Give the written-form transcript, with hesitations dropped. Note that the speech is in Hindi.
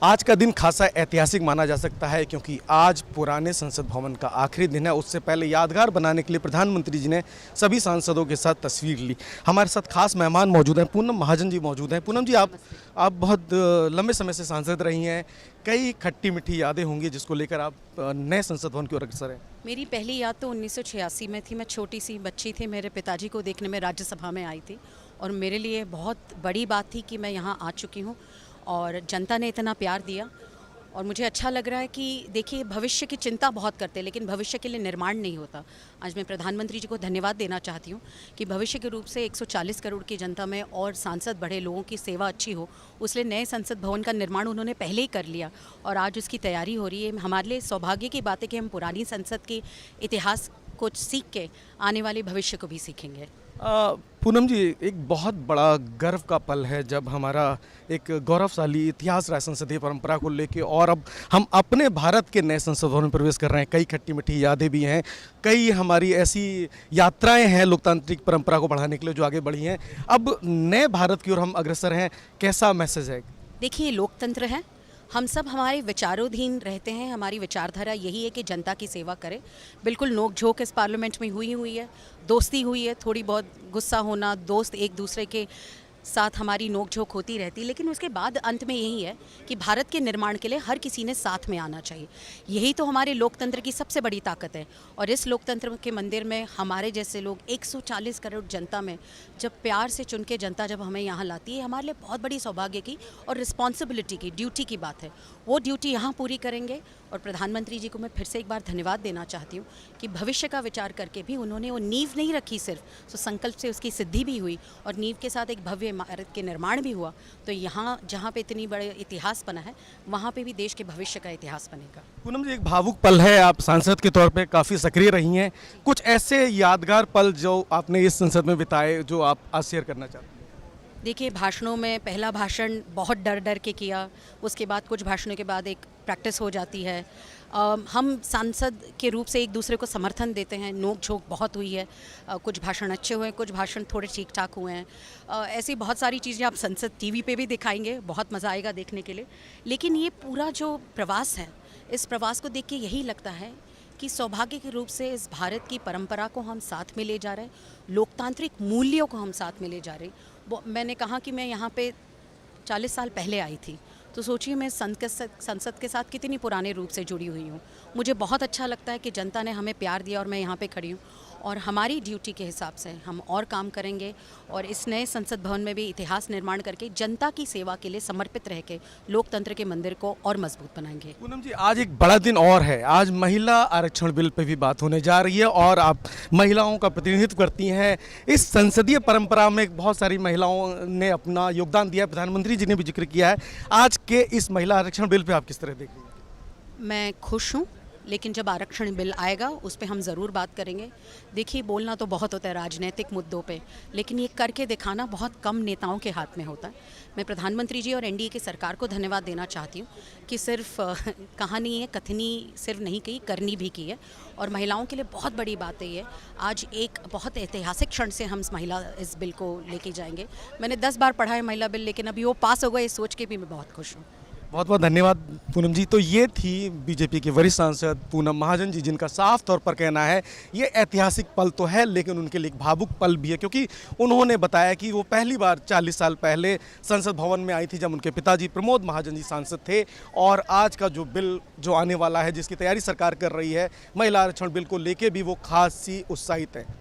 आज का दिन खासा ऐतिहासिक माना जा सकता है क्योंकि आज पुराने संसद भवन का आखिरी दिन है। उससे पहले यादगार बनाने के लिए प्रधानमंत्री जी ने सभी सांसदों के साथ तस्वीर ली। हमारे साथ खास मेहमान मौजूद हैं, पूनम महाजन जी मौजूद हैं। पूनम जी, आप बहुत लंबे समय से सांसद रही हैं, कई खट्टी मीठी यादें होंगी जिसको लेकर आप नए संसद भवन की ओर अग्रसर हैं। मेरी पहली याद तो 1986 में थी। मैं छोटी सी बच्ची थी, मेरे पिताजी को देखने में राज्यसभा में आई थी और मेरे लिए बहुत बड़ी बात थी कि मैं यहाँ आ चुकी हूँ और जनता ने इतना प्यार दिया और मुझे अच्छा लग रहा है कि देखिए, भविष्य की चिंता बहुत करते हैं लेकिन भविष्य के लिए निर्माण नहीं होता। आज मैं प्रधानमंत्री जी को धन्यवाद देना चाहती हूँ कि भविष्य के रूप से 140 करोड़ की जनता में और सांसद बढ़े, लोगों की सेवा अच्छी हो, उसलिए नए संसद भवन का निर्माण उन्होंने पहले ही कर लिया और आज उसकी तैयारी हो रही है। हमारे लिए सौभाग्य की बात है कि हम पुरानी संसद के इतिहास को सीख के आने वाले भविष्य को भी सीखेंगे। पूनम जी, एक बहुत बड़ा गर्व का पल है जब हमारा एक गौरवशाली इतिहास रहा संसदीय परंपरा को लेके और अब हम अपने भारत के नए संसद भवन में प्रवेश कर रहे हैं। कई खट्टी मीठी यादें भी हैं, कई हमारी ऐसी यात्राएं हैं लोकतांत्रिक परंपरा को बढ़ाने के लिए जो आगे बढ़ी हैं। अब नए भारत की ओर हम अग्रसर हैं, कैसा मैसेज है? देखिए, लोकतंत्र है, हम सब हमारे विचारोधीन रहते हैं। हमारी विचारधारा यही है कि जनता की सेवा करें। बिल्कुल नोक झोंक इस पार्लियामेंट में हुई है, दोस्ती हुई है, थोड़ी बहुत गुस्सा होना, दोस्त एक दूसरे के साथ हमारी नोक झोंक होती रहती, लेकिन उसके बाद अंत में यही है कि भारत के निर्माण के लिए हर किसी ने साथ में आना चाहिए। यही तो हमारे लोकतंत्र की सबसे बड़ी ताकत है और इस लोकतंत्र के मंदिर में हमारे जैसे लोग 140 करोड़ जनता में जब प्यार से चुन के जनता जब हमें यहाँ लाती है, हमारे लिए बहुत बड़ी सौभाग्य की और रिस्पॉन्सिबिलिटी की, ड्यूटी की बात है। वो ड्यूटी यहाँ पूरी करेंगे और प्रधानमंत्री जी को मैं फिर से एक बार धन्यवाद देना चाहती हूँ कि भविष्य का विचार करके भी उन्होंने वो नींव नहीं रखी सिर्फ, तो संकल्प से उसकी सिद्धि भी हुई और नींव के साथ एक भव्य इमारत के निर्माण भी हुआ। तो यहाँ जहाँ पे इतनी बड़े इतिहास बना है, वहाँ पे भी देश के भविष्य का इतिहास बनेगा। पूनम जी, एक भावुक पल है, आप सांसद के तौर पे काफ़ी सक्रिय रही हैं। कुछ ऐसे यादगार पल जो आपने इस संसद में बिताए जो आप आज शेयर करना चाहते हैं? देखिए, भाषणों में पहला भाषण बहुत डर डर के किया, उसके बाद कुछ भाषणों के बाद एक प्रैक्टिस हो जाती है। हम सांसद के रूप से एक दूसरे को समर्थन देते हैं, नोक झोंक बहुत हुई है, कुछ भाषण अच्छे हुए हैं, कुछ भाषण थोड़े ठीक ठाक हुए हैं। ऐसी बहुत सारी चीज़ें आप संसद टीवी पे भी दिखाएंगे, बहुत मज़ा आएगा देखने के लिए। लेकिन ये पूरा जो प्रवास है, इस प्रवास को देख के यही लगता है कि सौभाग्य के रूप से इस भारत की परंपरा को हम साथ में ले जा रहे हैं, लोकतांत्रिक मूल्यों को हम साथ में ले जा रहे हैं। मैंने कहा कि मैं यहाँ पे 40 साल पहले आई थी, तो सोचिए मैं संसद के साथ कितनी पुराने रूप से जुड़ी हुई हूँ। मुझे बहुत अच्छा लगता है कि जनता ने हमें प्यार दिया और मैं यहाँ पे खड़ी हूँ और हमारी ड्यूटी के हिसाब से हम और काम करेंगे और इस नए संसद भवन में भी इतिहास निर्माण करके जनता की सेवा के लिए समर्पित रह के लोकतंत्र के मंदिर को और मजबूत बनाएंगे। पूनम जी, आज एक बड़ा दिन और है, आज महिला आरक्षण बिल पे भी बात होने जा रही है और आप महिलाओं का प्रतिनिधित्व करती हैं। इस संसदीय परंपरा में बहुत सारी महिलाओं ने अपना योगदान दिया है, प्रधानमंत्री जी ने भी जिक्र किया है। आज के इस महिला आरक्षण बिल पे आप किस तरह देख रही हैं? मैं खुश हूँ, लेकिन जब आरक्षण बिल आएगा उस पर हम ज़रूर बात करेंगे। देखिए, बोलना तो बहुत होता है राजनीतिक मुद्दों पे, लेकिन ये करके दिखाना बहुत कम नेताओं के हाथ में होता है। मैं प्रधानमंत्री जी और एनडीए की सरकार को धन्यवाद देना चाहती हूँ कि सिर्फ कहानी है, कथनी सिर्फ नहीं की, करनी भी की है और महिलाओं के लिए बहुत बड़ी बात है ये। आज एक बहुत ऐतिहासिक क्षण से हम इस बिल को लेके जाएंगे। मैंने 10 बार पढ़ा है महिला बिल, लेकिन अभी वो पास हो गए, ये सोच के भी मैं बहुत खुश हूँ। बहुत बहुत धन्यवाद पूनम जी। तो ये थी बीजेपी के वरिष्ठ सांसद पूनम महाजन जी, जिनका साफ तौर पर कहना है ये ऐतिहासिक पल तो है लेकिन उनके लिए एक भावुक पल भी है, क्योंकि उन्होंने बताया कि वो पहली बार 40 साल पहले संसद भवन में आई थी जब उनके पिताजी प्रमोद महाजन जी सांसद थे और आज का जो बिल जो आने वाला है, जिसकी तैयारी सरकार कर रही है, महिला आरक्षण बिल को लेके भी वो खासी उत्साहित है।